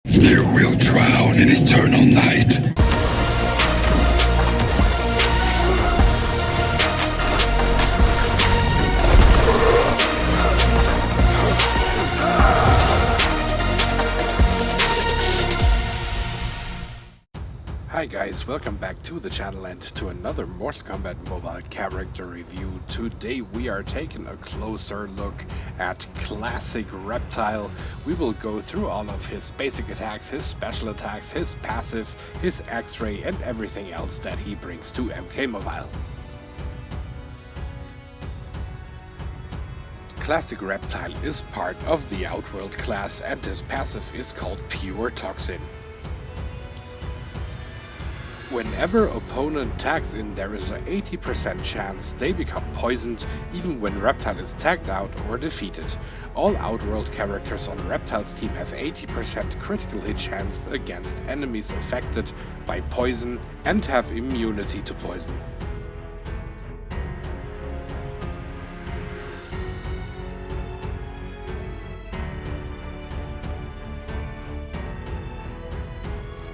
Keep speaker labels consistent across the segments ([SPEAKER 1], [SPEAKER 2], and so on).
[SPEAKER 1] You will drown in eternal night.
[SPEAKER 2] Hi guys, welcome back to the channel and to another Mortal Kombat mobile character review. Today we are taking a closer look at Klassic Reptile. We will go through all of his basic attacks, his special attacks, his passive, his X-ray and everything else that he brings to MK Mobile. Klassic Reptile is part of the Outworld class and his passive is called Pure Toxin. Whenever opponent tags in, there is an 80% chance they become poisoned even when Reptile is tagged out or defeated. All Outworld characters on Reptile's team have 80% critical hit chance against enemies affected by poison and have immunity to poison.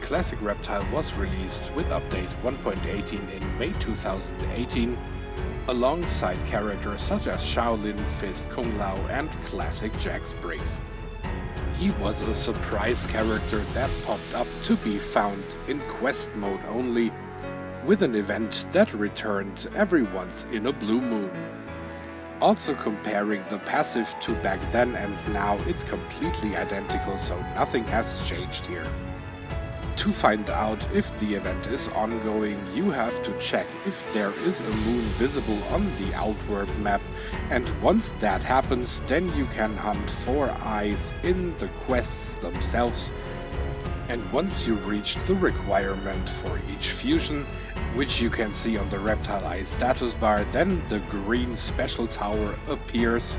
[SPEAKER 2] Klassic Reptile was released with update 1.18 in May 2018, alongside characters such as Shaolin, Fist, Kung Lao and Classic Jax Briggs. He was a surprise character that popped up to be found in quest mode only, with an event that returned every once in a blue moon. Also comparing the passive to back then and now, it's completely identical, so nothing has changed here. To find out if the event is ongoing, you have to check if there is a moon visible on the Outworld map, and once that happens, then you can hunt for eyes in the quests themselves. And once you reach the requirement for each fusion, which you can see on the Reptile Eye status bar, then the green special tower appears,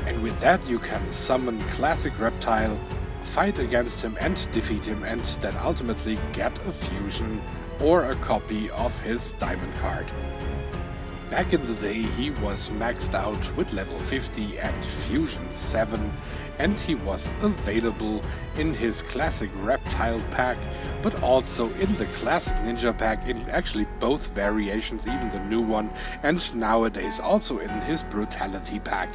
[SPEAKER 2] and with that you can summon Klassic Reptile, fight against him and defeat him, and then ultimately get a fusion or a copy of his diamond card. Back in the day he was maxed out with level 50 and fusion 7, and he was available in his Klassic Reptile pack, but also in the Classic Ninja pack in actually both variations, even the new one, and nowadays also in his Brutality pack.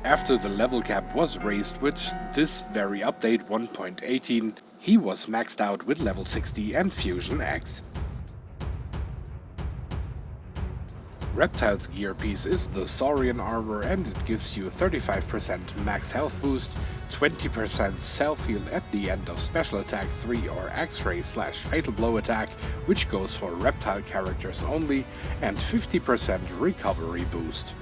[SPEAKER 2] After the level cap was raised with this very update 1.18, he was maxed out with level 60 and Fusion X. Reptile's gear piece is the Saurian armor and it gives you 35% max health boost, 20% self-heal at the end of special attack 3 or X-ray / fatal blow attack, which goes for Reptile characters only, and 50% recovery boost.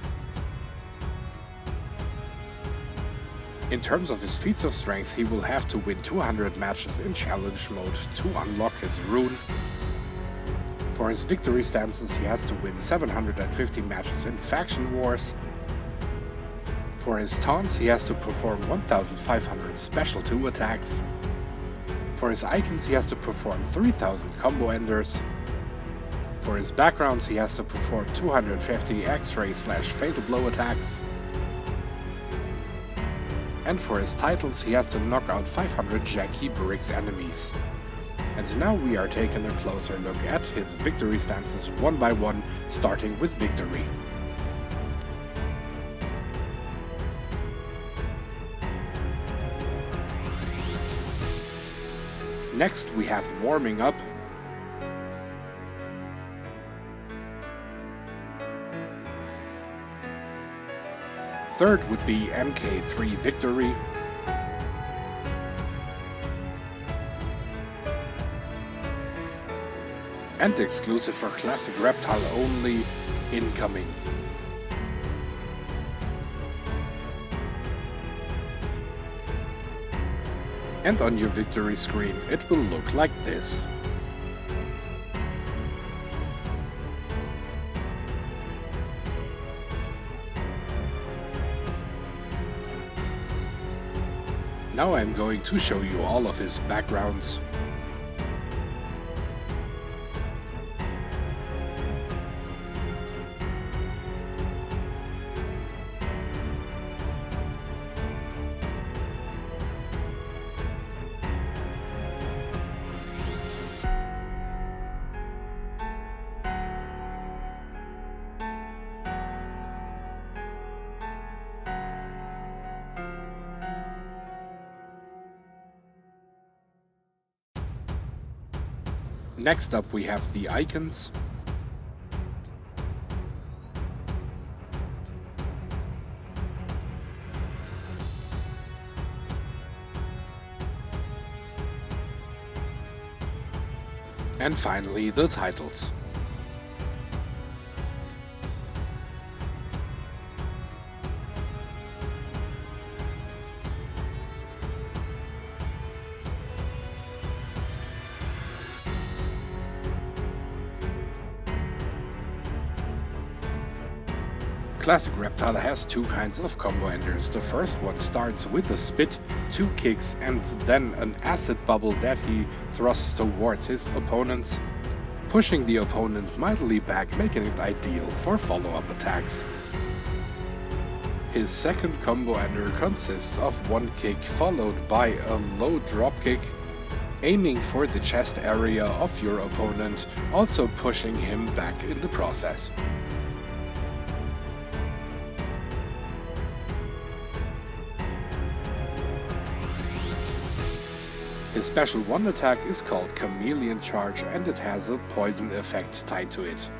[SPEAKER 2] In terms of his feats of strength, he will have to win 200 matches in challenge mode to unlock his rune. For his victory stances, he has to win 750 matches in faction wars. For his taunts, he has to perform 1500 special 2 attacks. For his icons, he has to perform 3000 combo enders. For his backgrounds, he has to perform 250 X-ray / fatal blow attacks. And for his titles, he has to knock out 500 Jax Briggs enemies. And now we are taking a closer look at his victory stances one by one, starting with victory. Next we have warming up. Third would be MK3 Victory. And exclusive for Klassic Reptile only, Incoming. And on your victory screen it will look like this. Now I'm going to show you all of his backgrounds. Next up we have the icons. And finally the titles. Classic Reptile has two kinds of combo enders. The first one starts with a spit, 2 kicks and then an acid bubble that he thrusts towards his opponents, pushing the opponent mightily back, making it ideal for follow-up attacks. His second combo ender consists of 1 kick followed by a low drop kick, aiming for the chest area of your opponent, also pushing him back in the process. His special 1 attack is called Chameleon Charge and it has a poison effect tied to it.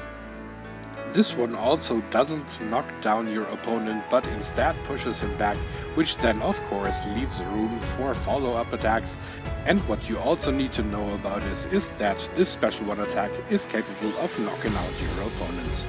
[SPEAKER 2] This one also doesn't knock down your opponent but instead pushes him back, which then of course leaves room for follow-up attacks. And what you also need to know about it is that this special 1 attack is capable of knocking out your opponents.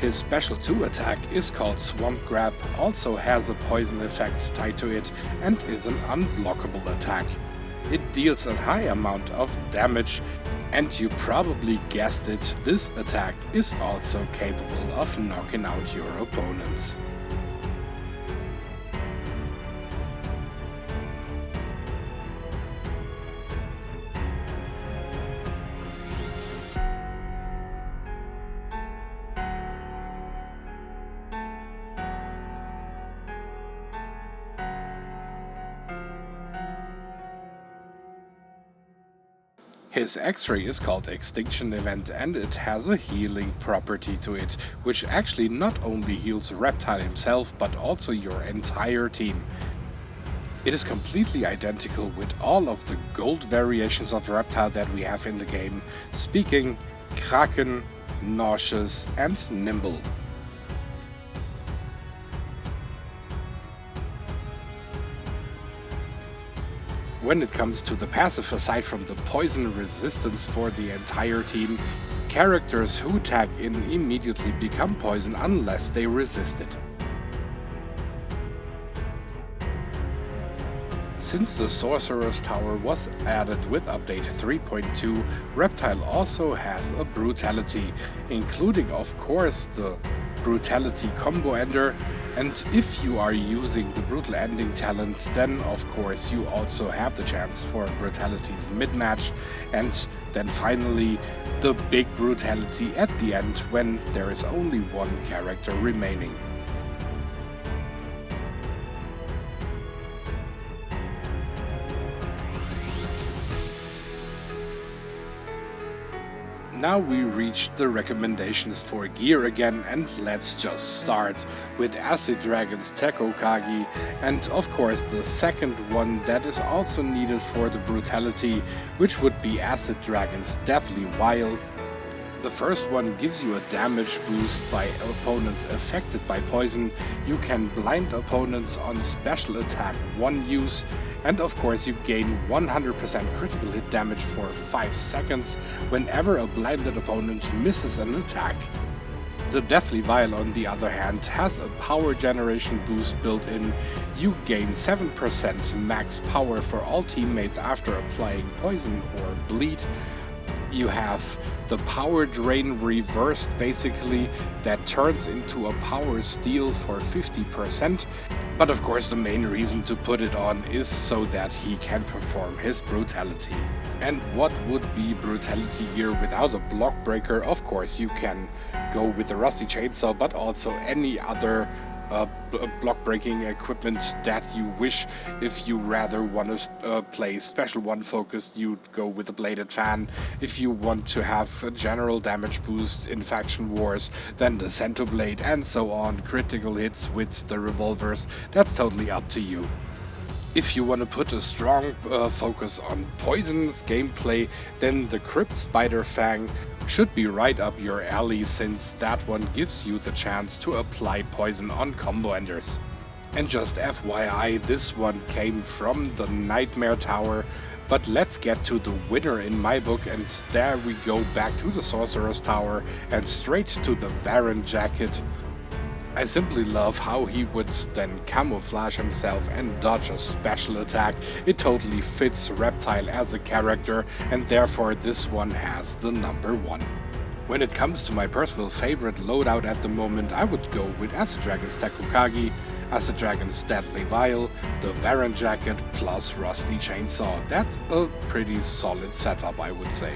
[SPEAKER 2] His special 2 attack is called Swamp Grab, also has a poison effect tied to it and is an unblockable attack. It deals a high amount of damage and you probably guessed it, this attack is also capable of knocking out your opponents. His X-ray is called Extinction Event and it has a healing property to it, which actually not only heals Reptile himself but also your entire team. It is completely identical with all of the gold variations of Reptile that we have in the game, Speaking, Kraken, Nauseous and Nimble. When it comes to the passive, aside from the poison resistance for the entire team, characters who tag in immediately become poison unless they resist it. Since the Sorcerer's Tower was added with update 3.2, Reptile also has a Brutality, including of course the Brutality combo ender, and if you are using the Brutal Ending talent, then of course you also have the chance for Brutality's mid-match, and then finally the big Brutality at the end when there is only one character remaining. Now we reached the recommendations for gear again, and let's just start with Acid Dragon's Tekokagi, and of course the second one that is also needed for the Brutality, which would be Acid Dragon's Deathly Vial. The first one gives you a damage boost by opponents affected by poison. You can blind opponents on special attack 1 use, and of course you gain 100% critical hit damage for 5 seconds whenever a blinded opponent misses an attack. The Deathly Vial on the other hand has a power generation boost built in. You gain 7% max power for all teammates after applying poison or bleed. You have the power drain reversed basically, that turns into a power steal for 50%, but of course the main reason to put it on is so that he can perform his Brutality. And what would be Brutality gear without a block breaker? Of course you can go with the Rusty Chainsaw, but also any other block breaking equipment that you wish. If you rather want to play special one focus, you'd go with the bladed fan. If you want to have a general damage boost in faction wars, then the cento blade, and so on, critical hits with the revolvers. That's totally up to you. If you want to put a strong focus on poison's gameplay, then the Crypt Spider Fang should be right up your alley, since that one gives you the chance to apply poison on combo enders. And just FYI, this one came from the Nightmare Tower, but let's get to the winner in my book, and there we go back to the Sorcerer's Tower and straight to the Varan Jacket. I simply love how he would then camouflage himself and dodge a special attack. It totally fits Reptile as a character, and therefore this one has the number 1. When it comes to my personal favorite loadout at the moment, I would go with Acid Dragon's Takukagi, Acid Dragon's Deadly Vial, the Varan Jacket plus Rusty Chainsaw. That's a pretty solid setup, I would say.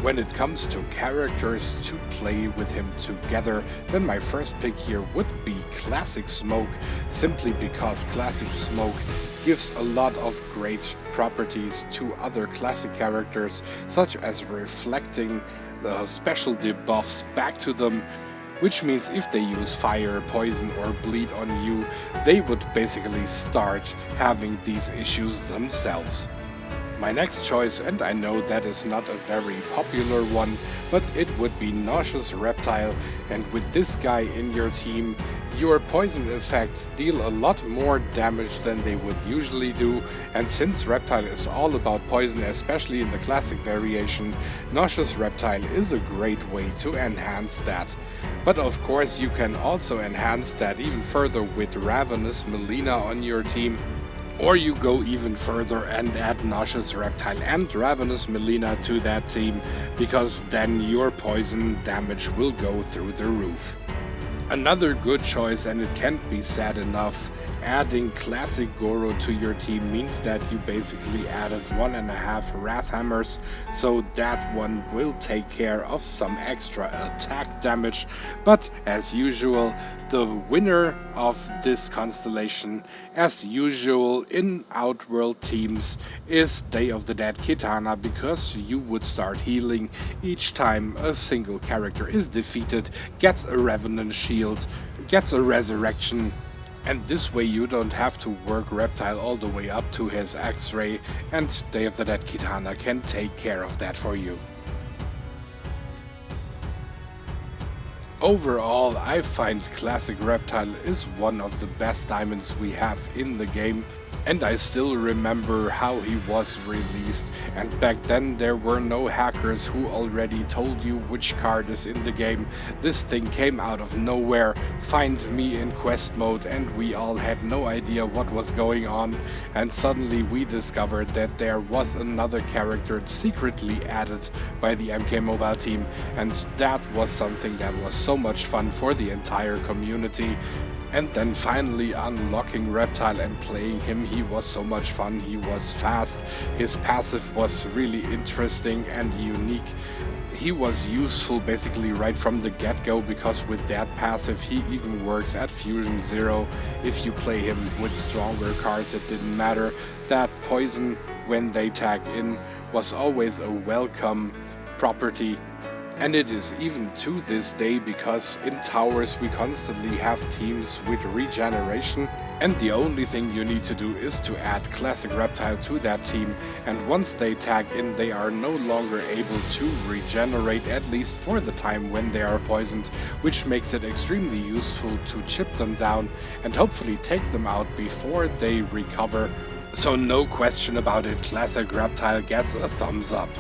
[SPEAKER 2] When it comes to characters to play with him together, then my first pick here would be Classic Smoke, simply because Classic Smoke gives a lot of great properties to other classic characters, such as reflecting the special debuffs back to them, which means if they use fire, poison or bleed on you, they would basically start having these issues themselves. My next choice, and I know that is not a very popular one, but it would be Nauseous Reptile, and with this guy in your team, your poison effects deal a lot more damage than they would usually do, and since Reptile is all about poison, especially in the classic variation, Nauseous Reptile is a great way to enhance that. But of course you can also enhance that even further with Ravenous Melina on your team. Or you go even further and add Nauseous Reptile and Ravenous Melina to that team, because then your poison damage will go through the roof. Another good choice, and it can't be said enough, adding Classic Goro to your team means that you basically added 1.5 Wrath Hammers, so that one will take care of some extra attack damage. But as usual, the winner of this constellation, as usual in Outworld teams, is Day of the Dead Kitana, because you would start healing each time a single character is defeated, gets a Revenant Shield, gets a Resurrection, and this way you don't have to work Reptile all the way up to his X-Ray, and Day of the Dead Kitana can take care of that for you. Overall, I find Classic Reptile is one of the best diamonds we have in the game, and I still remember how he was released, and back then there were no hackers who already told you which card is in the game. This thing came out of nowhere, find me in quest mode, and we all had no idea what was going on, and suddenly we discovered that there was another character secretly added by the MK Mobile team, and that was something that was so much fun for the entire community. And then finally unlocking Reptile and playing him, he was so much fun, he was fast, his passive was really interesting and unique. He was useful basically right from the get-go, because with that passive he even works at Fusion 0. If you play him with stronger cards, it didn't matter. That poison, when they tag in, was always a welcome property. And it is even to this day, because in towers we constantly have teams with regeneration, and the only thing you need to do is to add Classic Reptile to that team, and once they tag in they are no longer able to regenerate, at least for the time when they are poisoned, which makes it extremely useful to chip them down and hopefully take them out before they recover. So no question about it, Classic Reptile gets a thumbs up.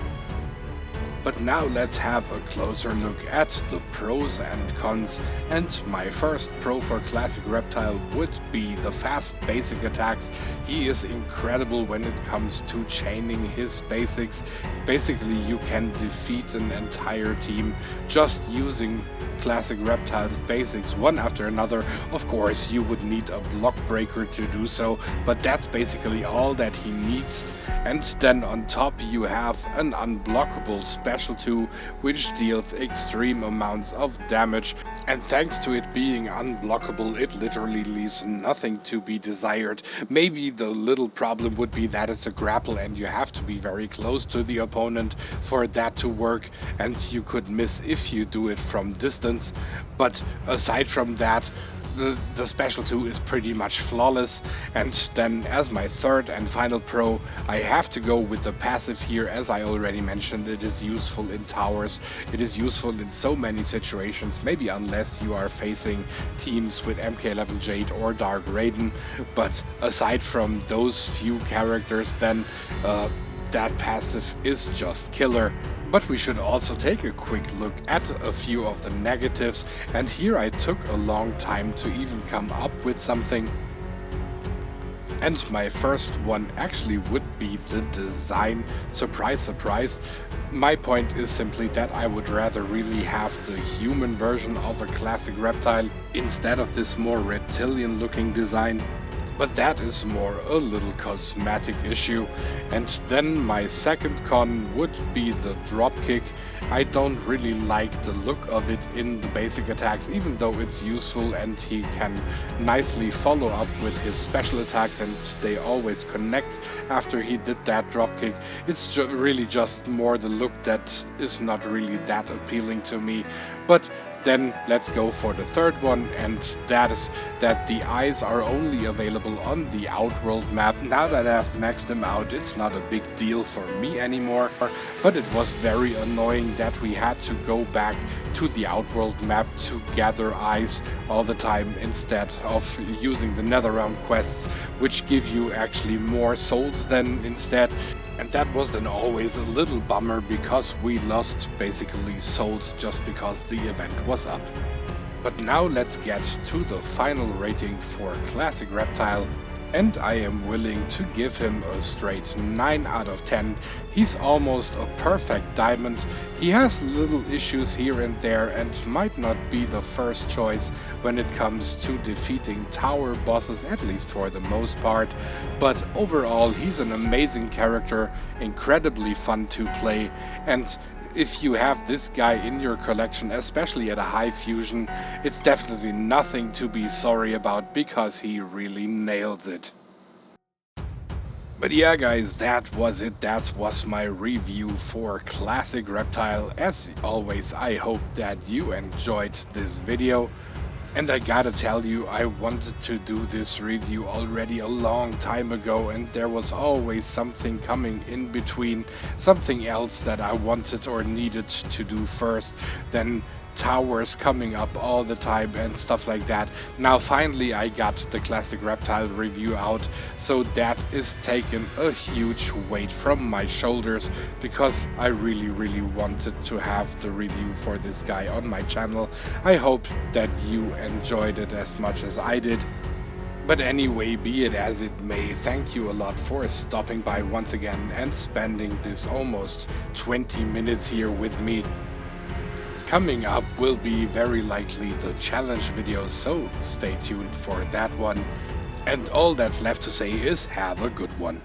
[SPEAKER 2] But now let's have a closer look at the pros and cons, and my first pro for Classic Reptile would be the fast basic attacks. He is incredible when it comes to chaining his basics. Basically you can defeat an entire team just using Classic Reptile's basics one after another. Of course you would need a block breaker to do so, but that's basically all that he needs. And then on top you have an unblockable special Special 2, which deals extreme amounts of damage, and thanks to it being unblockable, it literally leaves nothing to be desired. Maybe the little problem would be that it's a grapple and you have to be very close to the opponent for that to work, and you could miss if you do it from distance. But aside from that, the Special 2 is pretty much flawless. And then as my third and final pro, I have to go with the passive here. As I already mentioned, it is useful in towers, it is useful in so many situations, maybe unless you are facing teams with MK11 Jade or Dark Raiden. But aside from those few characters, then that passive is just killer. But we should also take a quick look at a few of the negatives, and here I took a long time to even come up with something. And my first one actually would be the design. Surprise, surprise. My point is simply that I would rather really have the human version of a Klassic Reptile instead of this more reptilian looking design. But that is more a little cosmetic issue. And then my second con would be the dropkick. I don't really like the look of it in the basic attacks, even though it's useful and he can nicely follow up with his special attacks and they always connect after he did that dropkick. It's really just more the look that is not really that appealing to me. But then let's go for the third one, and that is that the eyes are only available on the Outworld map. Now that I've maxed them out, it's not a big deal for me anymore, but it was very annoying that we had to go back to the Outworld map to gather eyes all the time instead of using the Netherrealm quests, which give you actually more souls than instead. And that was then always a little bummer, because we lost basically souls just because the event was up. But now let's get to the final rating for Klassic Reptile, and I am willing to give him a straight 9 out of 10. He's almost a perfect diamond. He has little issues here and there and might not be the first choice when it comes to defeating tower bosses, at least for the most part. But overall, he's an amazing character, incredibly fun to play, and if you have this guy in your collection, especially at a high fusion, it's definitely nothing to be sorry about, because he really nails it. But yeah guys, that was it. That was my review for Klassic Reptile. As always, I hope that you enjoyed this video. And I gotta tell you, I wanted to do this review already a long time ago, and there was always something coming in between, something else that I wanted or needed to do first, then towers coming up all the time and stuff like that. Now finally I got the Klassic Reptile review out, so that is taking a huge weight from my shoulders, because I really wanted to have the review for this guy on my channel. I hope that you enjoyed it as much as I did. But anyway, be it as it may, thank you a lot for stopping by once again and spending this almost 20 minutes here with me. Coming up will be very likely the challenge video, so stay tuned for that one. And all that's left to say is have a good one.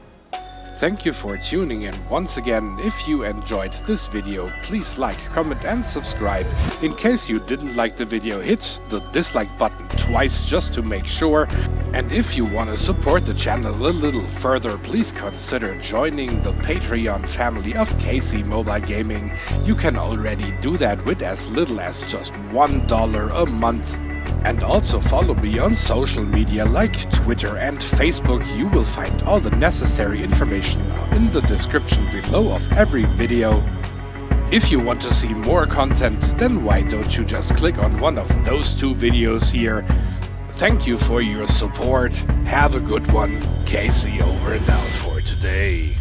[SPEAKER 2] Thank you for tuning in once again. If you enjoyed this video, please like, comment and subscribe. In case you didn't like the video, hit the dislike button twice just to make sure. And if you want to support the channel a little further, please consider joining the Patreon family of KC Mobile Gaming. You can already do that with as little as just $1 a month. And also follow me on social media like Twitter and Facebook. You will find all the necessary information in the description below of every video. If you want to see more content, then why don't you just click on one of those two videos here. Thank you for your support. Have a good one. KC over and out for today.